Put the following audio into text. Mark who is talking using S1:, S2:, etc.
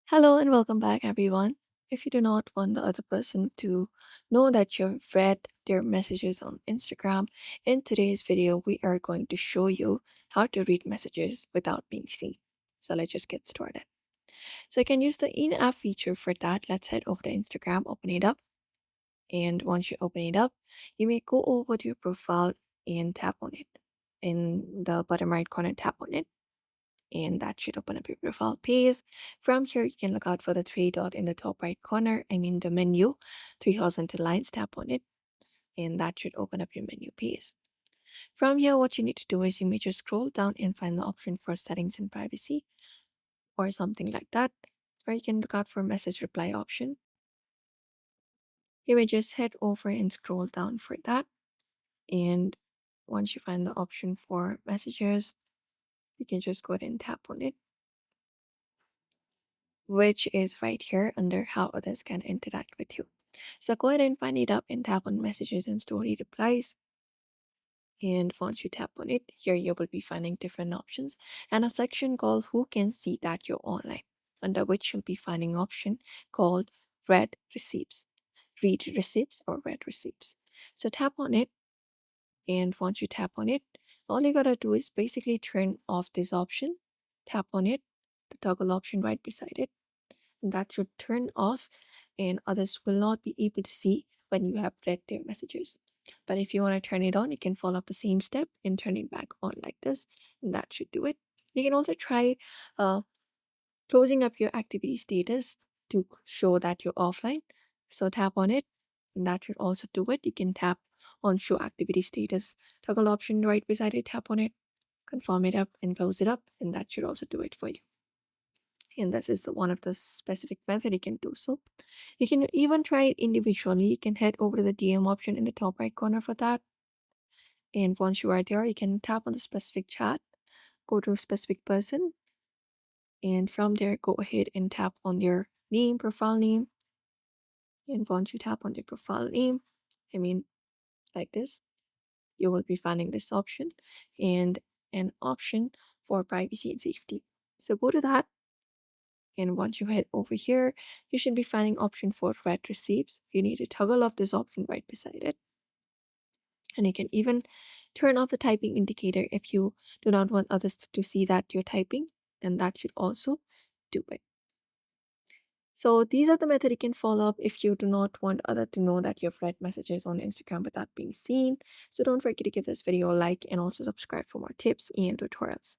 S1: Hello and welcome back, everyone. If you do not want the other person to know that you've read their messages on Instagram, in today's video, we are going to show you how to read messages without being seen. So let's just get started. So you can use the in-app feature for that. Let's head over to Instagram, open it up. And once you open it up, you may go over to your profile and tap on it. In the bottom right corner, tap on it and that should open up your profile page. From here, you can look out for the three dot in the top right corner. I mean the menu, three horizontal lines, tap on it, and that should open up your menu page. From here, what you need to do is you may just scroll down and find the option for settings and privacy or something like that. Or you can look out for message reply option. You may just head over and scroll down for that. And once you find the option for messages, you can just go ahead and tap on it, which is right here under how others can interact with you. So go ahead and find it up and tap on messages and story replies. And once you tap on it, here you will be finding different options and a section called Who Can See That You're Online, under which you'll be finding option called Read Receipts. Read receipts or read receipts. So tap on it, and once you tap on it, all you gotta do is basically turn off this option. Tap on it, the toggle option right beside it, that should turn off and others will not be able to see when you have read their messages. But if you want to turn it on, you can follow up the same step and turn it back on like this, and that should do it. You can also try uh, closing up your activity status to show that you're offline. So tap on it, and that should also do it. You can tap on show activity status toggle option right beside it, tap on it, confirm it up, and close it up, and that should also do it for you. And this is one of the specific method you can do so. You can even try it individually. You can head over to the DM option in the top right corner for that. And once you are there, you can tap on the specific chat, go to a specific person, and from there, go ahead and tap on their name, profile name. And once you tap on their profile name, I mean, like this, you will be finding this option and an option for privacy and safety. So go to that. And once you head over here, you should be finding option for read receipts. You need to toggle off this option right beside it. And you can even turn off the typing indicator if you do not want others to see that you're typing, and that should also do it. So these are the method you can follow up if you do not want other to know that you've read messages on Instagram without being seen. So don't forget to give this video a like and also subscribe for more tips and tutorials.